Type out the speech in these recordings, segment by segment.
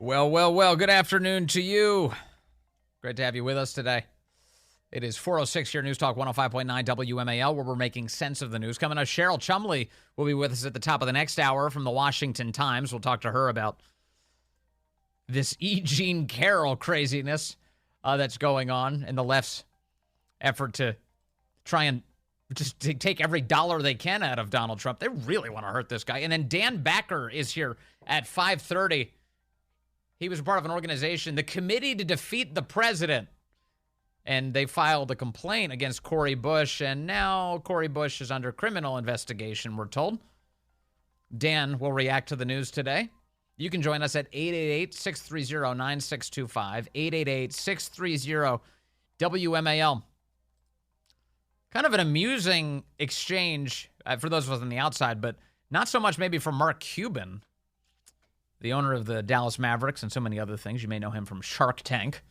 Well. Good afternoon to you. Great to have you with us today. It is 4:06 here, News Talk 105.9 WMAL, where we're making sense of the news. Coming up, Cheryl Chumley will be with us at the top of the next hour from the Washington Times. We'll talk to her about this E. Jean Carroll craziness that's going on in the left's effort to try and just take every dollar they can out of Donald Trump. They really want to hurt this guy. And then Dan Backer is here at 5:30. He was a part of an organization, the Committee to Defeat the President. And they filed a complaint against Cori Bush, and now Cori Bush is under criminal investigation, we're told. Dan will react to the news today. You can join us at 888-630-9625, 888-630-WMAL. Kind of an amusing exchange for those of us on the outside, but not so much maybe for Mark Cuban, the owner of the Dallas Mavericks and so many other things. You may know him from Shark Tank.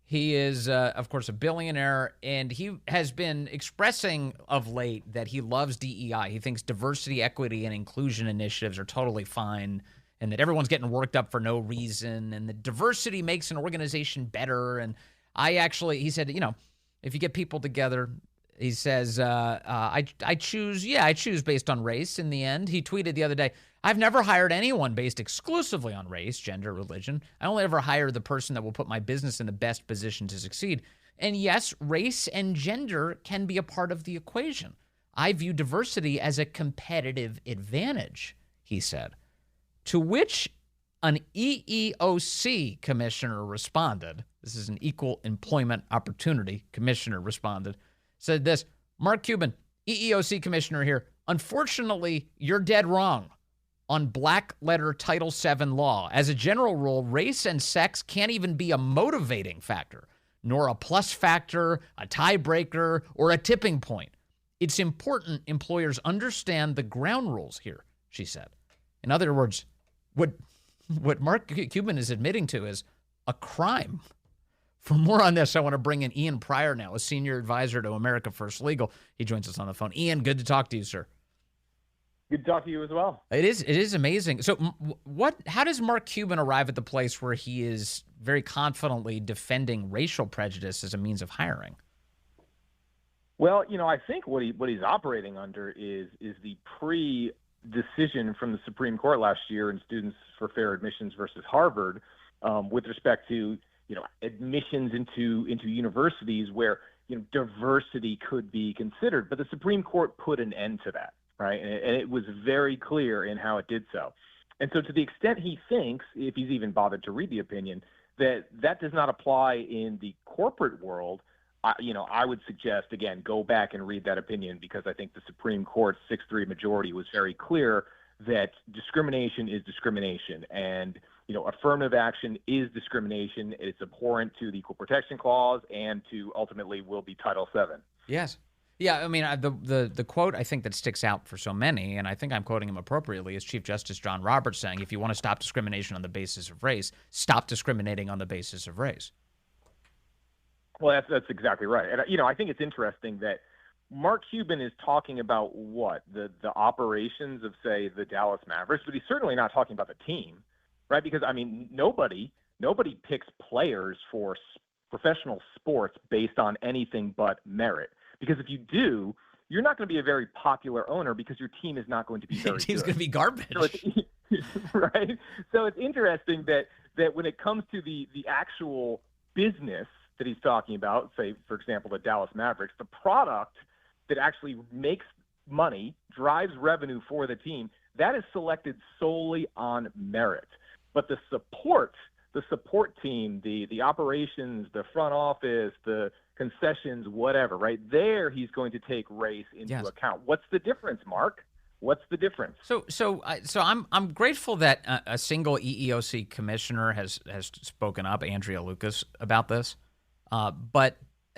He is, of course, a billionaire, and he has been expressing of late that he loves DEI. He thinks diversity, equity, and inclusion initiatives are totally fine, and that everyone's getting worked up for no reason, and that diversity makes an organization better. And he said, if you get people together, he says, I choose based on race in the end. He tweeted the other day, I've never hired anyone based exclusively on race, gender, religion. I only ever hire the person that will put my business in the best position to succeed. And yes, race and gender can be a part of the equation. I view diversity as a competitive advantage, he said. To which an EEOC commissioner responded, this is an Equal Employment Opportunity commissioner responded, said this, Mark Cuban, EEOC commissioner here, unfortunately, you're dead wrong on black letter Title VII law. As a general rule, race and sex can't even be a motivating factor, nor a plus factor, a tiebreaker, or a tipping point. It's important employers understand the ground rules here, she said. In other words, what Mark Cuban is admitting to is a crime. For more on this, I want to bring in Ian Pryor now, a senior advisor to America First Legal. He joins us on the phone. Ian, good to talk to you, sir. Good to talk to you as well. It is amazing. So how does Mark Cuban arrive at the place where he is very confidently defending racial prejudice as a means of hiring? Well, I think what he's operating under is the pre-decision from the Supreme Court last year in Students for Fair Admissions versus Harvard with respect to, admissions into universities where, diversity could be considered. But the Supreme Court put an end to that. Right. And it was very clear in how it did so. And so to the extent he thinks, if he's even bothered to read the opinion, that does not apply in the corporate world, I would suggest, again, go back and read that opinion, because I think the Supreme Court's 6-3 majority was very clear that discrimination is discrimination. And, affirmative action is discrimination. It's abhorrent to the Equal Protection Clause and to ultimately will be Title VII. Yes. Yeah, I mean, the quote I think that sticks out for so many, and I think I'm quoting him appropriately, is Chief Justice John Roberts saying, if you want to stop discrimination on the basis of race, stop discriminating on the basis of race. Well, that's exactly right. And, I think it's interesting that Mark Cuban is talking about the operations of, say, the Dallas Mavericks, but he's certainly not talking about the team, right? Because, nobody picks players for professional sports based on anything but merit. Because if you do, you're not going to be a very popular owner because your team is not going to be very good. Your team's going to be garbage. So right? So it's interesting that when it comes to the actual business that he's talking about, say, for example, the Dallas Mavericks, the product that actually makes money, drives revenue for the team, that is selected solely on merit. But the support team, the operations, the front office, the concessions, whatever, right there, he's going to take race into account. What's the difference, Mark? What's the difference? So I'm grateful that a single EEOC commissioner has spoken up, Andrea Lucas, about this. But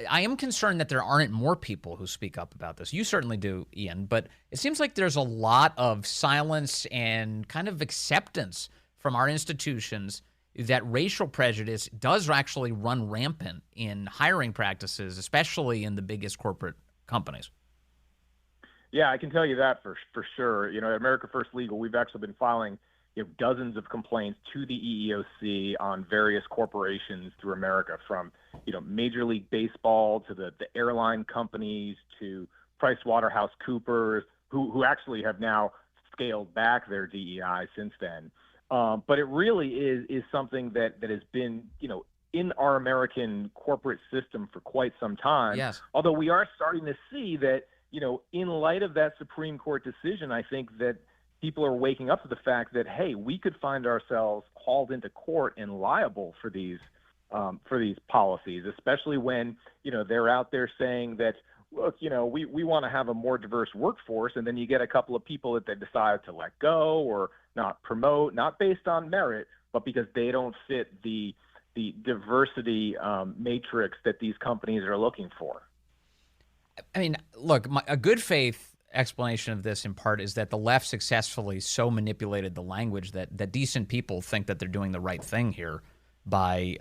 I am concerned that there aren't more people who speak up about this. You certainly do, Ian, but it seems like there's a lot of silence and kind of acceptance from our institutions that racial prejudice does actually run rampant in hiring practices, especially in the biggest corporate companies. Yeah, I can tell you that for sure. At America First Legal, we've actually been filing, dozens of complaints to the EEOC on various corporations through America, from Major League Baseball to the airline companies to PricewaterhouseCoopers, who actually have now scaled back their DEI since then. But it really is something that has been in our American corporate system for quite some time. Yes. Although we are starting to see that in light of that Supreme Court decision, I think that people are waking up to the fact that, hey, we could find ourselves hauled into court and liable for these policies, especially when they're out there saying that, look, we want to have a more diverse workforce, and then you get a couple of people that they decide to let go or not promote, not based on merit, but because they don't fit the diversity matrix that these companies are looking for. I mean, look, a good faith explanation of this in part is that the left successfully so manipulated the language that decent people think that they're doing the right thing here by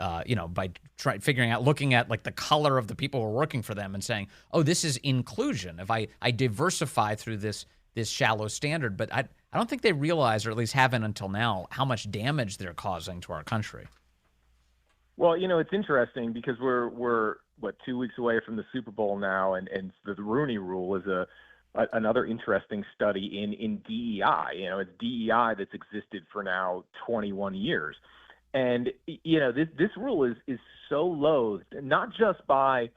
figuring out, looking at like the color of the people who are working for them and saying, oh, this is inclusion if I diversify through this shallow standard. But I don't think they realize, or at least haven't until now, how much damage they're causing to our country. Well, it's interesting because we're 2 weeks away from the Super Bowl now, and the Rooney Rule is another interesting study in DEI. It's DEI that's existed for now 21 years. And, this rule is so loathed, not just by,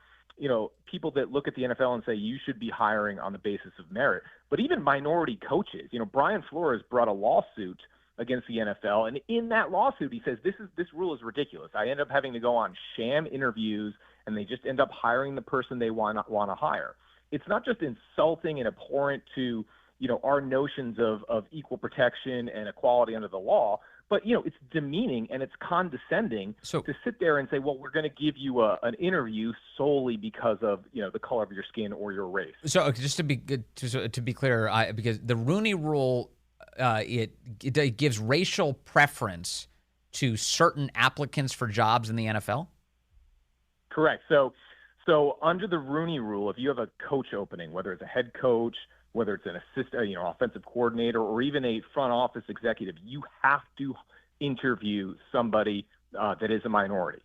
people that look at the NFL and say you should be hiring on the basis of merit, but even minority coaches. Brian Flores brought a lawsuit against the NFL, and in that lawsuit he says this rule is ridiculous. I end up having to go on sham interviews, and they just end up hiring the person they want to hire. It's not just insulting and abhorrent to our notions of equal protection and equality under the law, but it's demeaning and it's condescending to sit there and say, well, we're going to give you an interview solely because of the color of your skin or your race. So just to be clear, because the Rooney Rule, it gives racial preference to certain applicants for jobs in the NFL? Correct. So under the Rooney Rule, if you have a coach opening, whether it's a head coach, whether it's an assistant, offensive coordinator, or even a front office executive, you have to interview somebody that is a minority.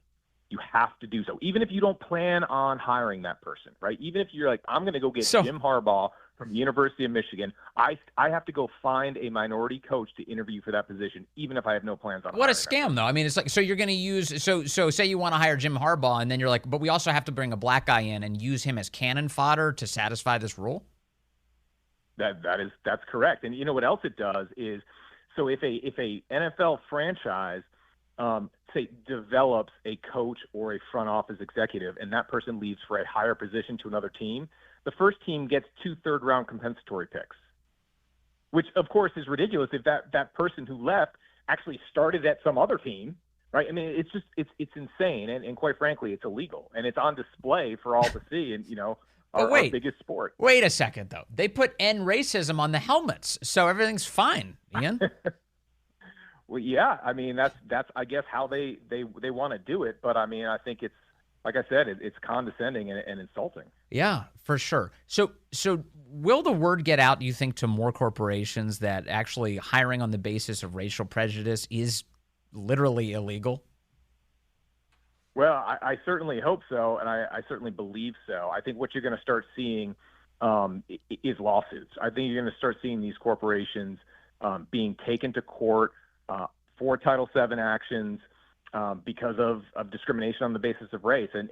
You have to do so, even if you don't plan on hiring that person, right? Even if you're like, I'm going to go get Jim Harbaugh from the University of Michigan, I have to go find a minority coach to interview for that position, even if I have no plans on. What a scam, though. I mean, it's like, so you're going to use, so say you want to hire Jim Harbaugh, and then you're like, but we also have to bring a black guy in and use him as cannon fodder to satisfy this rule? That's correct. And you know what else it does is, so if a NFL franchise say develops a coach or a front office executive, and that person leaves for a higher position to another team, the first team gets 2 third-round compensatory picks, which of course is ridiculous if that person who left actually started at some other team, right? I mean, it's insane, and quite frankly, it's illegal, and it's on display for all to see, and our biggest sport. Wait a second, though. They put end racism on the helmets, so everything's fine, Ian. Well, yeah. I mean, that's I guess how they want to do it. But I mean, I think it's, like I said, it's condescending and insulting. Yeah, for sure. So will the word get out, you think, to more corporations that actually hiring on the basis of racial prejudice is literally illegal? Well, I certainly hope so, and I certainly believe so. I think what you're going to start seeing is lawsuits. I think you're going to start seeing these corporations being taken to court for Title VII actions because of discrimination on the basis of race. And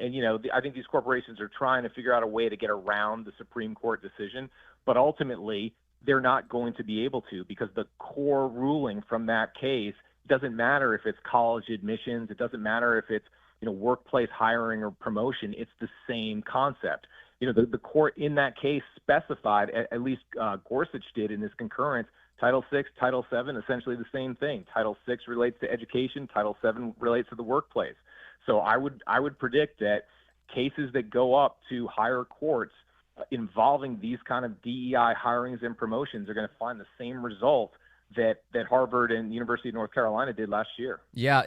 I think these corporations are trying to figure out a way to get around the Supreme Court decision, but ultimately they're not going to be able to, because the core ruling from that case doesn't matter if it's college admissions, it doesn't matter if it's workplace hiring or promotion. It's the same concept. The court in that case specified, at least Gorsuch did in his concurrence, Title VI, Title VII, essentially the same thing. Title VI relates to education. Title VII relates to the workplace. So I would predict that cases that go up to higher courts involving these kind of DEI hirings and promotions are going to find the same result that Harvard and University of North Carolina did last year. Yeah,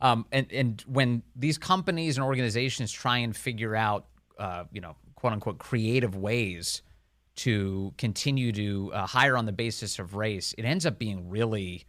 and when these companies and organizations try and figure out, quote unquote, creative ways to continue to hire on the basis of race, it ends up being really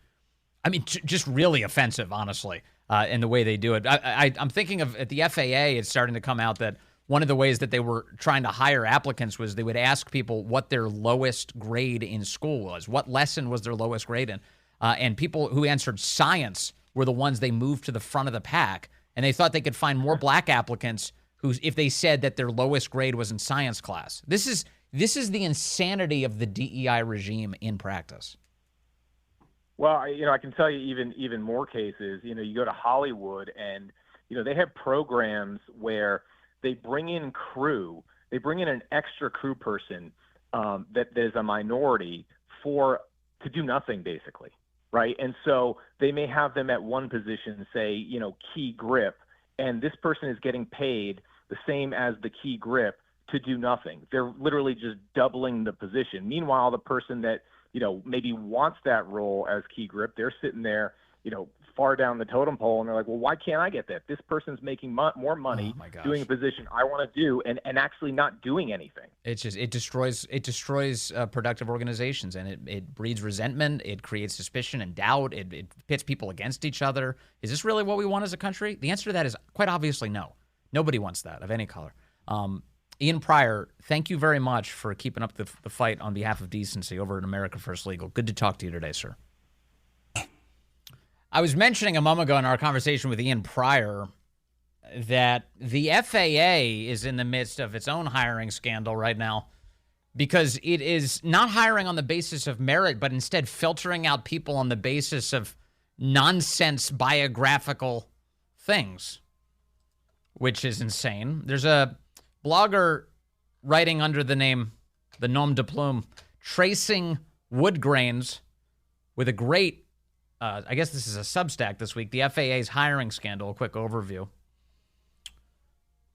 I mean, just really offensive, honestly, in the way they do it. I'm thinking of at the FAA, it's starting to come out that one of the ways that they were trying to hire applicants was they would ask people what their lowest grade in school was. What lesson was their lowest grade in? And people who answered science were the ones they moved to the front of the pack. And they thought they could find more black applicants who, if they said that their lowest grade was in science class. This is the insanity of the DEI regime in practice. Well, I can tell you even more cases. You go to Hollywood and, they have programs where they bring in an extra crew person that is a minority to do nothing, basically, right? And so they may have them at one position, say, key grip, and this person is getting paid the same as the key grip to do nothing. They're literally just doubling the position. Meanwhile, the person that maybe wants that role as key grip, they're sitting there, far down the totem pole, and they're like, well, why can't I get that? This person's making more money doing a position I want to do and actually not doing anything. It destroys productive organizations, and it breeds resentment. It creates suspicion and doubt. It pits people against each other. Is this really what we want as a country? The answer to that is quite obviously no. Nobody wants that of any color. Ian Pryor, thank you very much for keeping up the fight on behalf of decency over at America First Legal. Good to talk to you today, sir. I was mentioning a moment ago in our conversation with Ian Pryor that the FAA is in the midst of its own hiring scandal right now because it is not hiring on the basis of merit, but instead filtering out people on the basis of nonsense biographical things, which is insane. There's a blogger writing under the nom de plume, Tracing Wood Grains, with a great, I guess this is a Substack this week, the FAA's hiring scandal, a quick overview.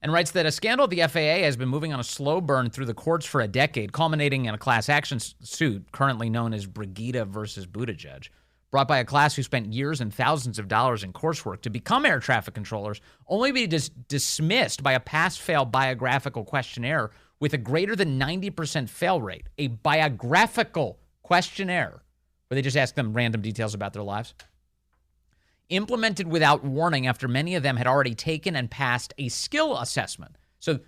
And writes that a scandal at the FAA has been moving on a slow burn through the courts for a decade, culminating in a class action suit currently known as Brigida versus Buttigieg, brought by a class who spent years and thousands of dollars in coursework to become air traffic controllers, only to be dismissed by a pass-fail biographical questionnaire with a greater than 90% fail rate. A biographical questionnaire where they just ask them random details about their lives. Implemented without warning after many of them had already taken and passed a skill assessment. So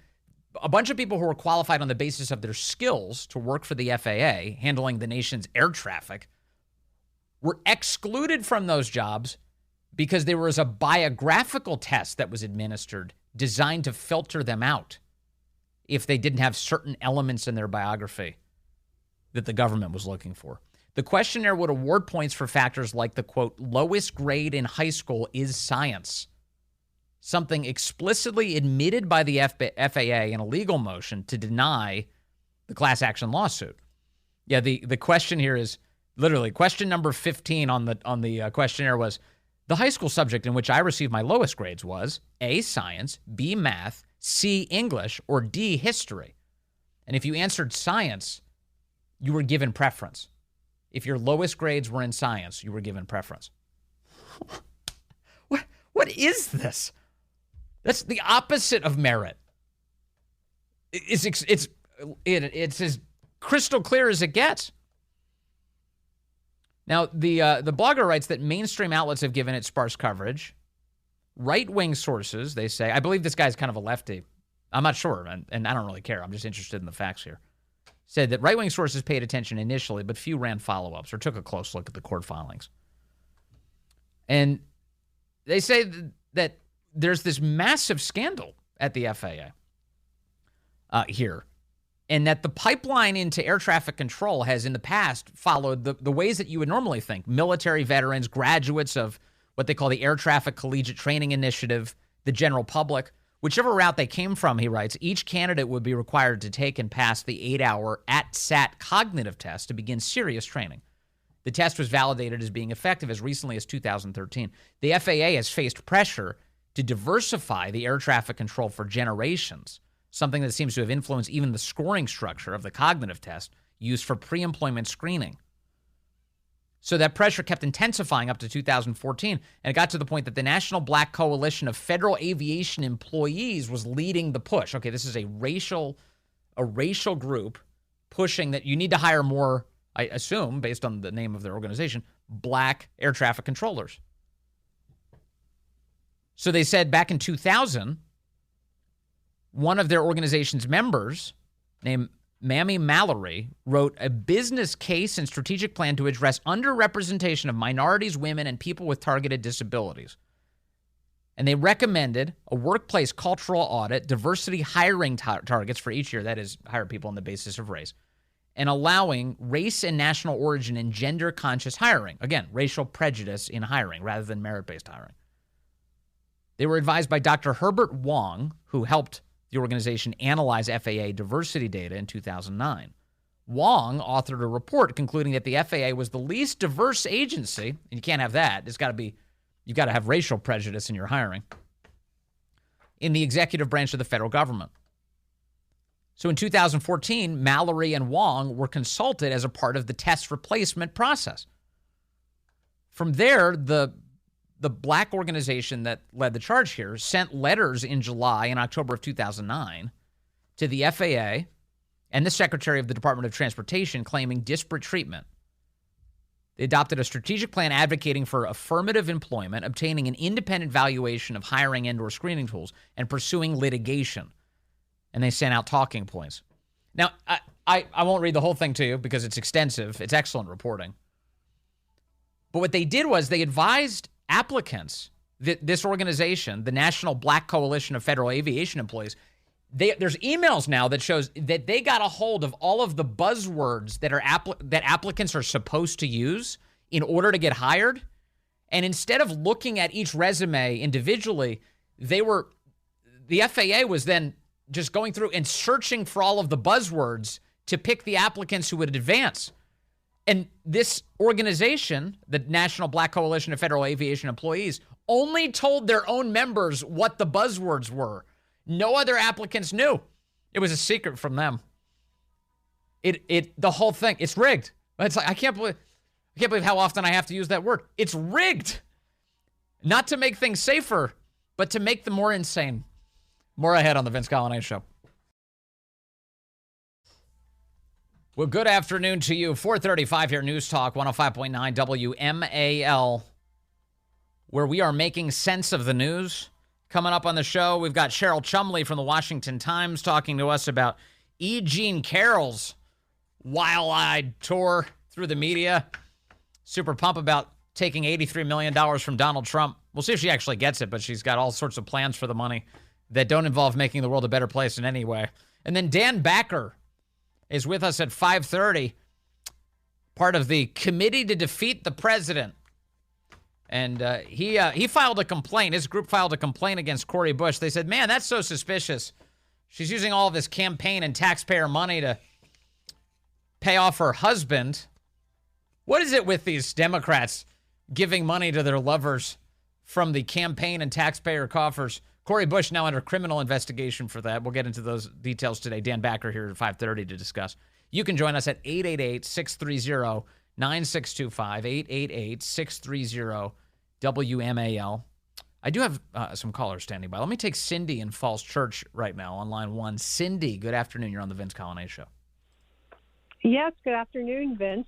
a bunch of people who were qualified on the basis of their skills to work for the FAA, handling the nation's air traffic, were excluded from those jobs because there was a biographical test that was administered designed to filter them out if they didn't have certain elements in their biography that the government was looking for. The questionnaire would award points for factors like the, quote, lowest grade in high school is science, something explicitly admitted by the FAA in a legal motion to deny the class action lawsuit. Yeah, the question here is literally question number 15 on the questionnaire was, the high school subject in which I received my lowest grades was A, science, B, math, C, English, or D, history. And if you answered science, you were given preference. If your lowest grades were in science, you were given preference. What is this? That's the opposite of merit. It's as crystal clear as it gets. Now, the blogger writes that mainstream outlets have given it sparse coverage. Right-wing sources, they say, I believe this guy's kind of a lefty. I'm not sure, and I don't really care. I'm just interested in the facts here. Said that right-wing sources paid attention initially, but few ran follow-ups or took a close look at the court filings. And they say that there's this massive scandal at the FAA here, and that the pipeline into air traffic control has in the past followed the ways that you would normally think. Military veterans, graduates of what they call the Air Traffic Collegiate Training Initiative, the general public. Whichever route they came from, he writes, each candidate would be required to take and pass the 8-hour AT-SAT cognitive test to begin serious training. The test was validated as being effective as recently as 2013. The FAA has faced pressure to diversify the air traffic control for generations, something that seems to have influenced even the scoring structure of the cognitive test used for pre-employment screening. So that pressure kept intensifying up to 2014, and it got to the point that the National Black Coalition of Federal Aviation Employees was leading the push. Okay, this is a racial group pushing that you need to hire more I assume, based on the name of their organization, black air traffic controllers. So they said back in 2000, one of their organization's members named Mamie Mallory wrote a business case and strategic plan to address underrepresentation of minorities, women, and people with targeted disabilities. And they recommended a workplace cultural audit, diversity hiring targets for each year, that is, hire people on the basis of race, and allowing race and national origin and gender-conscious hiring. Again, racial prejudice in hiring rather than merit-based hiring. They were advised by Dr. Herbert Wong, who helped the organization analyze FAA diversity data in 2009. Wong authored a report concluding that the FAA was the least diverse agency, and you can't have that. You've got to have racial prejudice in your hiring, in the executive branch of the federal government. So in 2014, Mallory and Wong were consulted as a part of the test replacement process. From there, the black organization that led the charge here sent letters in July and October of 2009 to the FAA and the Secretary of the Department of Transportation claiming disparate treatment. They adopted a strategic plan advocating for affirmative employment, obtaining an independent valuation of hiring and/or screening tools, and pursuing litigation. And they sent out talking points. Now, I won't read the whole thing to you because it's extensive. It's excellent reporting. But what they did was they advised applicants that this organization, the National Black Coalition of Federal Aviation Employees, there's emails now that shows that they got a hold of all of the buzzwords that applicants are supposed to use in order to get hired. And instead of looking at each resume individually, the FAA was then just going through and searching for all of the buzzwords to pick the applicants who would advance. And this organization, the National Black Coalition of Federal Aviation Employees, only told their own members what the buzzwords were. No other applicants knew. It was a secret from them. The whole thing, it's rigged. It's like I can't believe how often I have to use that word. It's rigged. Not to make things safer, but to make them more insane. More ahead on the Vince Coglianese Show. Well, good afternoon to you. 435 here, News Talk 105.9 WMAL, where we are making sense of the news. Coming up on the show, we've got Cheryl Chumley from the Washington Times talking to us about E. Jean Carroll's wild-eyed tour through the media. Super pumped about taking $83 million from Donald Trump. We'll see if she actually gets it, but she's got all sorts of plans for the money that don't involve making the world a better place in any way. And then Dan Backer is with us at 5:30, part of the Committee to Defeat the President. And he filed a complaint. His group filed a complaint against Cori Bush. They said, man, that's so suspicious. She's using all of his campaign and taxpayer money to pay off her husband. What is it with these Democrats giving money to their lovers from the campaign and taxpayer coffers? Cori Bush now under criminal investigation for that. We'll get into those details today. Dan Backer here at 5:30 to discuss. You can join us at 888-630-9625, 888-630-WMAL. I do have some callers standing by. Let me take Cindy in Falls Church right now on line one. Cindy, good afternoon. You're on the Vince Coglianese Show. Yes, good afternoon, Vince.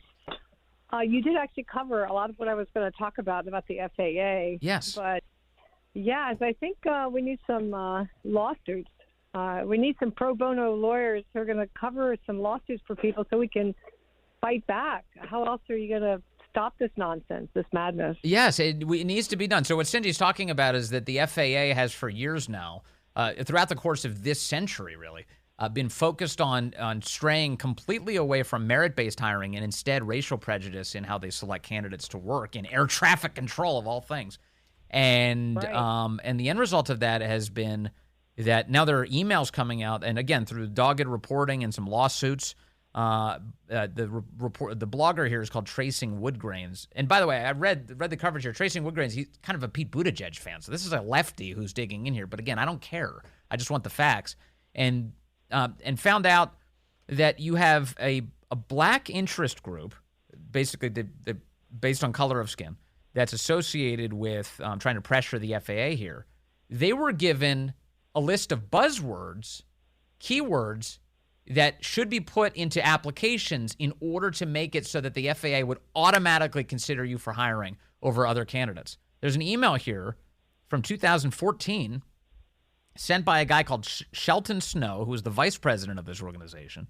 You did actually cover a lot of what I was going to talk about the FAA. Yes. But, yes, I think we need some lawsuits. We need some pro bono lawyers who are going to cover some lawsuits for people so we can fight back. How else are you going to stop this nonsense, this madness? Yes, it needs to be done. So what Cindy's talking about is that the FAA has for years now, throughout the course of this century really, been focused on straying completely away from merit-based hiring and instead racial prejudice in how they select candidates to work in air traffic control of all things. And right. And the end result of that has been that now there are emails coming out, and again, through dogged reporting and some lawsuits. The blogger here is called Tracing Woodgrains. And by the way, I read the coverage here. Tracing Woodgrains, he's kind of a Pete Buttigieg fan. So this is a lefty who's digging in here. But again, I don't care. I just want the facts. And found out that you have a black interest group, basically based on color of skin, that's associated with trying to pressure the FAA here. They were given a list of buzzwords, keywords, that should be put into applications in order to make it so that the FAA would automatically consider you for hiring over other candidates. There's an email here from 2014 sent by a guy called Shelton Snow, who is the vice president of this organization,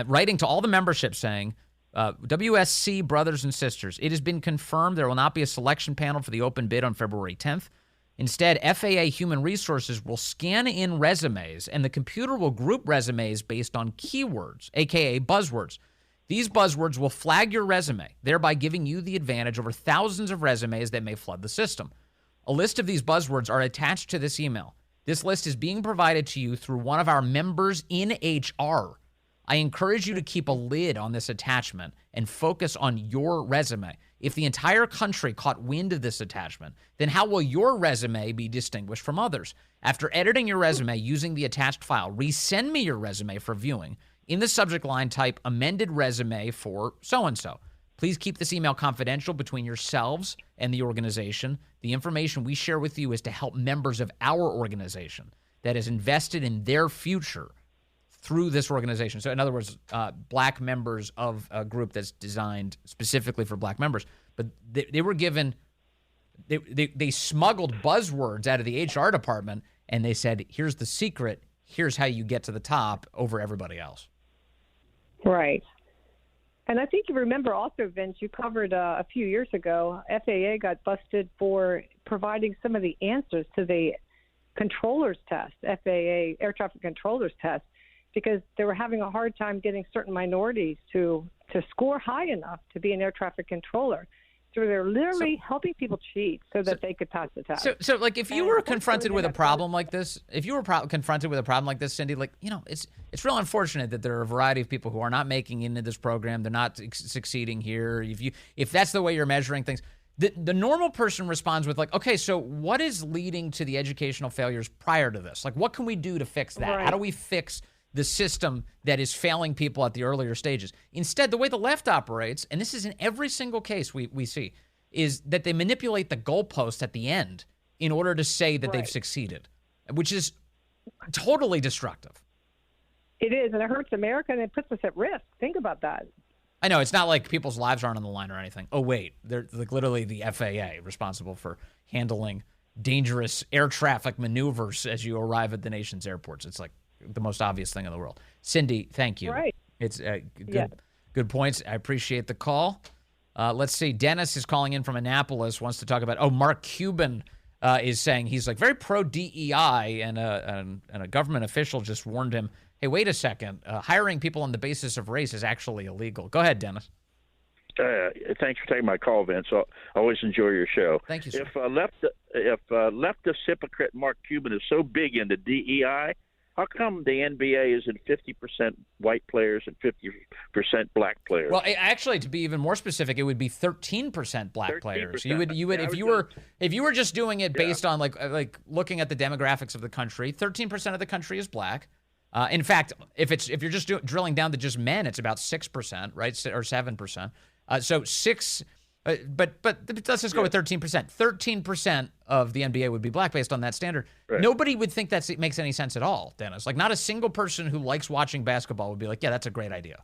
writing to all the membership saying, WSC brothers and sisters, it has been confirmed there will not be a selection panel for the open bid on February 10th. Instead, FAA Human Resources will scan in resumes, and the computer will group resumes based on keywords, aka buzzwords. These buzzwords will flag your resume, thereby giving you the advantage over thousands of resumes that may flood the system. A list of these buzzwords are attached to this email. This list is being provided to you through one of our members in HR. I encourage you to keep a lid on this attachment and focus on your resume. If the entire country caught wind of this attachment, then how will your resume be distinguished from others? After editing your resume using the attached file, resend me your resume for viewing. In the subject line, type amended resume for so-and-so. Please keep this email confidential between yourselves and the organization. The information we share with you is to help members of our organization that is invested in their future through this organization. So in other words, black members of a group that's designed specifically for black members. But they were given, they smuggled buzzwords out of the HR department, and they said, here's the secret, here's how you get to the top over everybody else. Right. And I think you remember also, Vince, you covered a few years ago, FAA got busted for providing some of the answers to the controller's test, FAA air traffic controller's test, because they were having a hard time getting certain minorities to score high enough to be an air traffic controller. So they're literally helping people cheat so that they could pass the test. So like if you were confronted with a problem like this, confronted with a problem like this, Cindy, like, you know, it's real unfortunate that there are a variety of people who are not making into this program. They're not succeeding here. If that's the way you're measuring things, the normal person responds with like, okay, so what is leading to the educational failures prior to this? Like, what can we do to fix that? Right. How do we fix the system that is failing people at the earlier stages? Instead, the way the left operates, and this is in every single case we see, is that they manipulate the goalpost at the end in order to say that they've succeeded, which is totally destructive. It is, and it hurts America, and it puts us at risk. Think about that. I know, it's not like people's lives aren't on the line or anything. Oh, wait, they're like literally the FAA responsible for handling dangerous air traffic maneuvers as you arrive at the nation's airports. It's like the most obvious thing in the world. Cindy, thank you. Right. It's good points. I appreciate the call. Let's see. Dennis is calling in from Annapolis, wants to talk about, Mark Cuban is saying he's like very pro-DEI, and a government official just warned him, hey, wait a second, hiring people on the basis of race is actually illegal. Go ahead, Dennis. Thanks for taking my call, Vince. I always enjoy your show. Thank you, sir. If leftist hypocrite Mark Cuban is so big into DEI, how come the NBA isn't 50% white players and 50% black players? Well, actually, to be even more specific, it would be 13% black 13%. Players. You would if you were just doing it based on like looking at the demographics of the country, 13% of the country is black. In fact, if you're just drilling down to just men, it's about 6%, right, or 7%. So 6. But let's just go with 13%. 13% of the NBA would be black based on that standard. Right. Nobody would think that makes any sense at all, Dennis. Like, not a single person who likes watching basketball would be like, yeah, that's a great idea.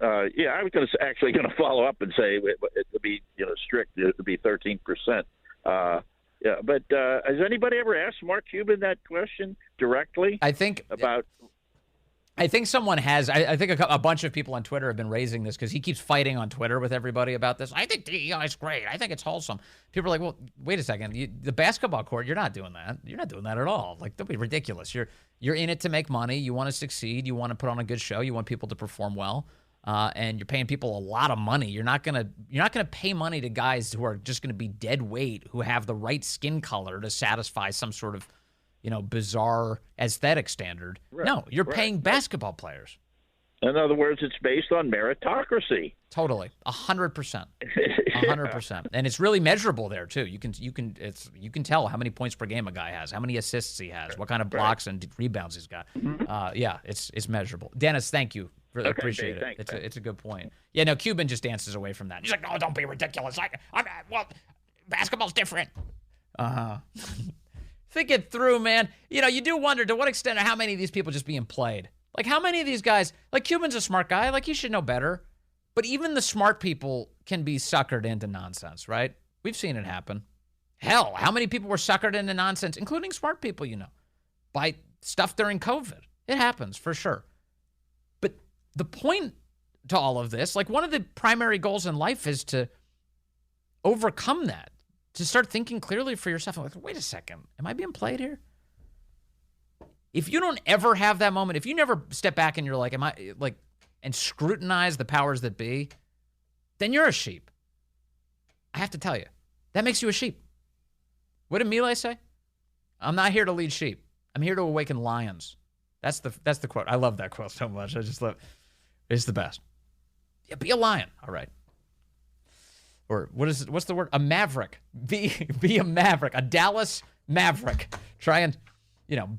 I was actually going to follow up and say it would be strict. It would be 13%. But has anybody ever asked Mark Cuban that question directly? I think someone has. I think a bunch of people on Twitter have been raising this because he keeps fighting on Twitter with everybody about this. I think DEI is great. I think it's wholesome. People are like, well, wait a second. The basketball court, you're not doing that. You're not doing that at all. Like, that'd be ridiculous. You're in it to make money. You want to succeed. You want to put on a good show. You want people to perform well. And you're paying people a lot of money. You're not gonna pay money to guys who are just gonna be dead weight, who have the right skin color to satisfy some sort of bizarre aesthetic standard. Right. No, you're paying basketball players. In other words, it's based on meritocracy. Totally, 100%, 100%, and it's really measurable there too. You can tell how many points per game a guy has, how many assists he has, what kind of blocks and rebounds he's got. Mm-hmm. It's measurable. Dennis, thank you. Really appreciate it. Thanks, it's a good point. Yeah, no, Cuban just dances away from that. He's like, no, don't be ridiculous. Basketball's different. Think it through, man. You do wonder to what extent or how many of these people just being played. Like, how many of these guys, like Cuban's a smart guy, like he should know better. But even the smart people can be suckered into nonsense, right? We've seen it happen. Hell, how many people were suckered into nonsense, including smart people, by stuff during COVID? It happens for sure. But the point to all of this, like one of the primary goals in life is to overcome that, to start thinking clearly for yourself. I'm like, wait a second, am I being played here? If you don't ever have that moment, if you never step back and you're like, am I like, and scrutinize the powers that be, then you're a sheep. I have to tell you, that makes you a sheep. What did Mile say? I'm not here to lead sheep. I'm here to awaken lions. That's the quote. I love that quote so much. I just love it. It's the best. Yeah, be a lion. All right. Or what's the word? A maverick. Be a maverick. A Dallas Maverick. Try and,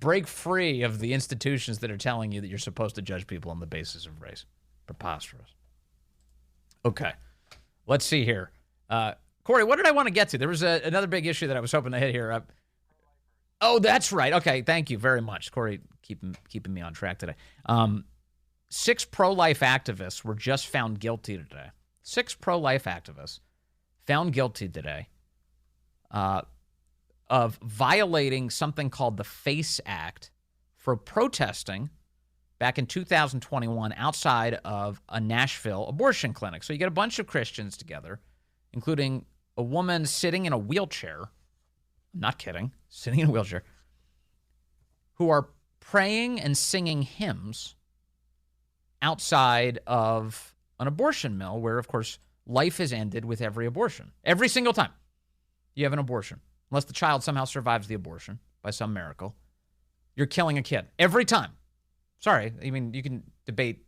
break free of the institutions that are telling you that you're supposed to judge people on the basis of race. Preposterous. Okay. Let's see here. Corey, what did I want to get to? There was another big issue that I was hoping to hit here. Oh, that's right. Okay, thank you very much. Corey, keeping me on track today. 6 pro-life activists were just found guilty today. 6 pro-life activists found guilty today of violating something called the FACE Act for protesting back in 2021 outside of a Nashville abortion clinic. So you get a bunch of Christians together, including a woman sitting in a wheelchair, I'm not kidding, sitting in a wheelchair, who are praying and singing hymns outside of an abortion mill where, of course, life is ended with every abortion. Every single time you have an abortion, unless the child somehow survives the abortion by some miracle, you're killing a kid. Every time. Sorry, I mean, you can debate,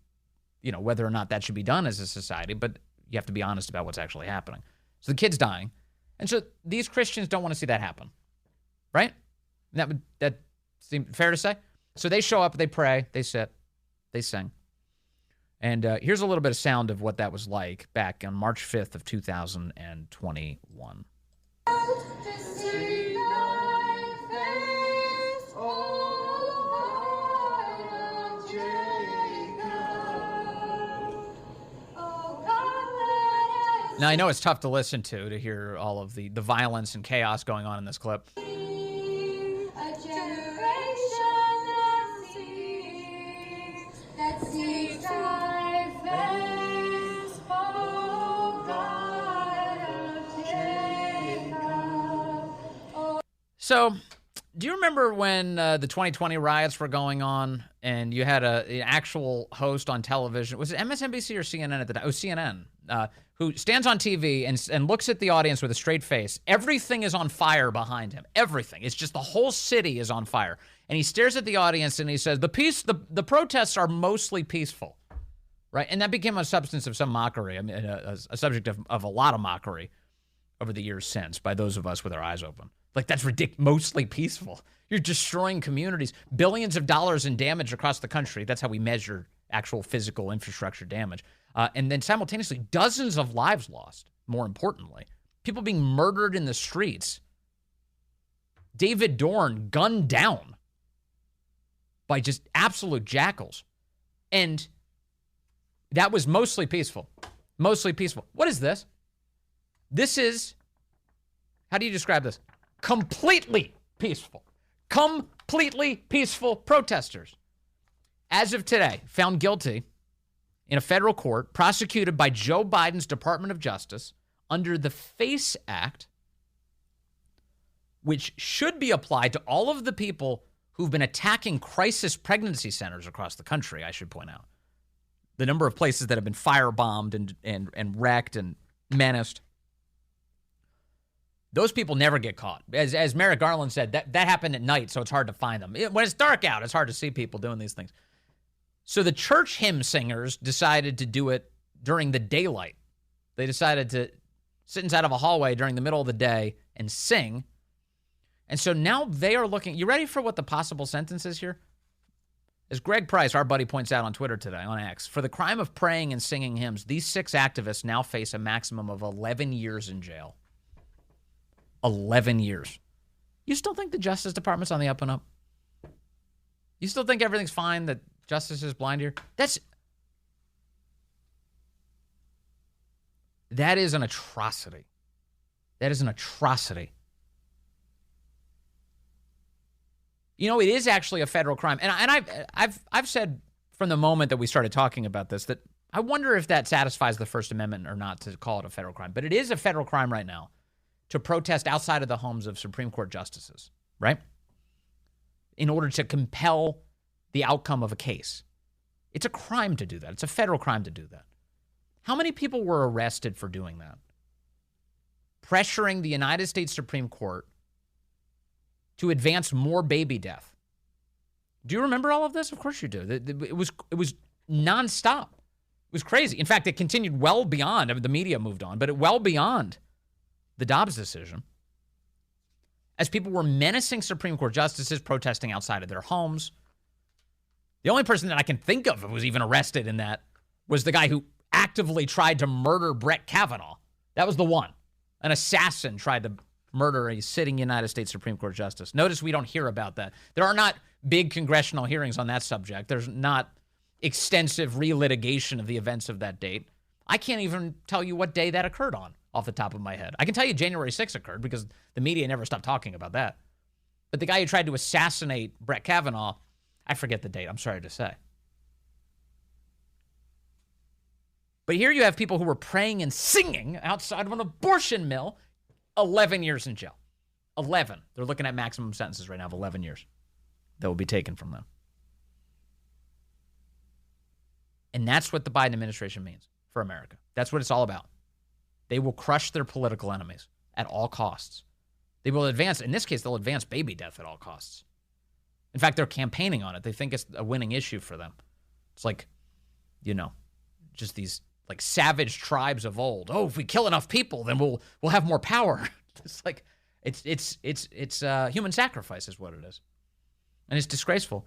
whether or not that should be done as a society, but you have to be honest about what's actually happening. So the kid's dying. And so these Christians don't want to see that happen. Right? That seem fair to say? So they show up, they pray, they sit, they sing. And here's a little bit of sound of what that was like back on March 5th of 2021. Now, I know it's tough to listen to hear all of the violence and chaos going on in this clip. So, do you remember when the 2020 riots were going on and you had an actual host on television? Was it MSNBC or CNN at the time? Oh, CNN. Who stands on TV and looks at the audience with a straight face. Everything is on fire behind him. Everything. It's just the whole city is on fire. And he stares at the audience and he says, the protests are mostly peaceful. Right? And that became a substance of some mockery. I mean, a subject of a lot of mockery over the years since by those of us with our eyes open. Like, that's ridiculous. Mostly peaceful. You're destroying communities. Billions of dollars in damage across the country. That's how we measure actual physical infrastructure damage. And then simultaneously, dozens of lives lost, more importantly. People being murdered in the streets. David Dorn gunned down by just absolute jackals. And that was mostly peaceful. Mostly peaceful. What is this? This is, how do you describe this? Completely peaceful. Completely peaceful protesters. As of today, found guilty in a federal court, prosecuted by Joe Biden's Department of Justice under the FACE Act, which should be applied to all of the people who've been attacking crisis pregnancy centers across the country, I should point out. The number of places that have been firebombed and wrecked and menaced. Those people never get caught. As Merrick Garland said, that happened at night, so it's hard to find them. When it's dark out, it's hard to see people doing these things. So the church hymn singers decided to do it during the daylight. They decided to sit inside of a hallway during the middle of the day and sing. And so now they are looking. You ready for what the possible sentence is here? As Greg Price, our buddy, points out on Twitter today, on X, for the crime of praying and singing hymns, these 6 activists now face a maximum of 11 years in jail. 11 years. You still think the Justice Department's on the up and up? You still think everything's fine, that justices blind here? That is an atrocity. That is an atrocity. You know, it is actually a federal crime. And I've said from the moment that we started talking about this that I wonder if that satisfies the First Amendment or not to call it a federal crime. But it is a federal crime right now to protest outside of the homes of Supreme Court justices, right? In order to compel the outcome of a case. It's a crime to do that. It's a federal crime to do that. How many people were arrested for doing that? Pressuring the United States Supreme Court to advance more baby death. Do you remember all of this? Of course you do. It was nonstop. It was crazy. In fact, it continued well beyond. I mean, the media moved on, but well beyond the Dobbs decision. As people were menacing Supreme Court justices, protesting outside of their homes. The only person that I can think of who was even arrested in that was the guy who actively tried to murder Brett Kavanaugh. That was the one. An assassin tried to murder a sitting United States Supreme Court justice. Notice we don't hear about that. There are not big congressional hearings on that subject. There's not extensive relitigation of the events of that date. I can't even tell you what day that occurred on off the top of my head. I can tell you January 6th occurred because the media never stopped talking about that. But the guy who tried to assassinate Brett Kavanaugh, I forget the date, I'm sorry to say. But here you have people who were praying and singing outside of an abortion mill, 11 years in jail. 11. They're looking at maximum sentences right now of 11 years that will be taken from them. And that's what the Biden administration means for America. That's what it's all about. They will crush their political enemies at all costs. They will advance, in this case, they'll advance baby death at all costs. In fact, they're campaigning on it. They think it's a winning issue for them. It's like, you know, just these like savage tribes of old. Oh, if we kill enough people, then we'll have more power. It's like it's human sacrifice is what it is, and it's disgraceful.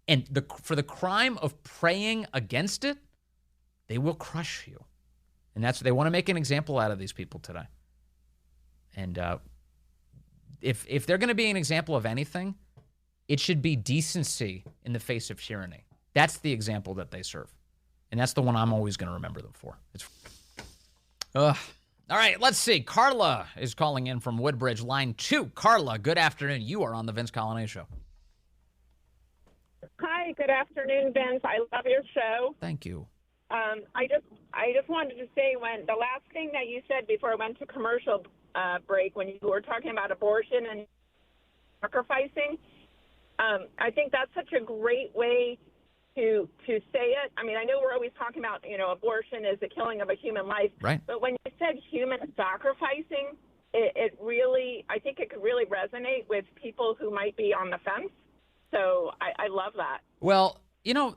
And for the crime of praying against it, they will crush you, and that's they want to make an example out of these people today. And if they're going to be an example of anything, it should be decency in the face of tyranny. That's the example that they serve. And that's the one I'm always going to remember them for. All right, let's see. Carla is calling in from Woodbridge, line 2. Carla, good afternoon. You are on the Vince Coglianese Show. Hi, good afternoon, Vince. I love your show. Thank you. I just wanted to say when the last thing that you said before I went to commercial break, when you were talking about abortion and sacrificing, I think that's such a great way to say it. I mean, I know we're always talking about, you know, abortion is the killing of a human life. Right. But when you said human sacrificing, it really, I think it could really resonate with people who might be on the fence. So I love that. Well, you know,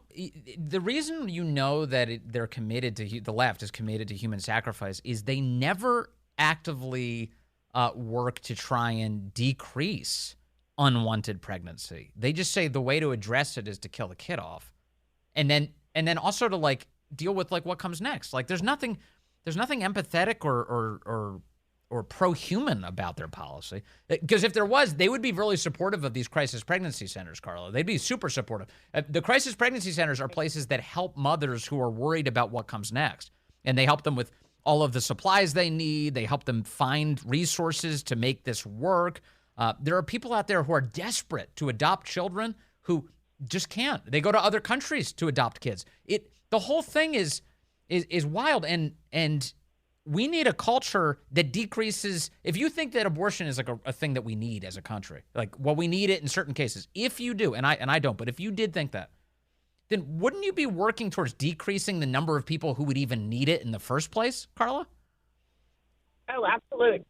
the reason you know that they're committed to, the left is committed to human sacrifice is they never actively work to try and decrease unwanted pregnancy. They just say the way to address it is to kill the kid off. And then also to like deal with like what comes next. Like there's nothing empathetic or pro-human about their policy. Because if there was, they would be really supportive of these crisis pregnancy centers, Carla. They'd be super supportive. The crisis pregnancy centers are places that help mothers who are worried about what comes next. And they help them with all of the supplies they need. They help them find resources to make this work. There are people out there who are desperate to adopt children who just can't. They go to other countries to adopt kids. The whole thing is wild, and we need a culture that decreases. If you think that abortion is like a thing that we need as a country, like well, we need it in certain cases. If you do, and I don't, but if you did think that, then wouldn't you be working towards decreasing the number of people who would even need it in the first place, Carla? Oh, absolutely.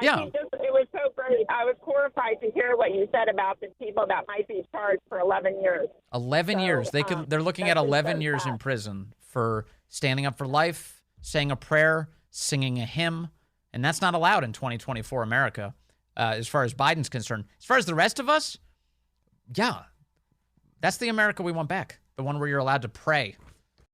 Yeah. I think it was so great. I was horrified to hear what you said about the people that might be charged for 11 years. 11 years. They're looking at 11 years in prison for standing up for life, saying a prayer, singing a hymn, and that's not allowed in 2024 America as far as Biden's concerned. As far as the rest of us, yeah, that's the America we want back, the one where you're allowed to pray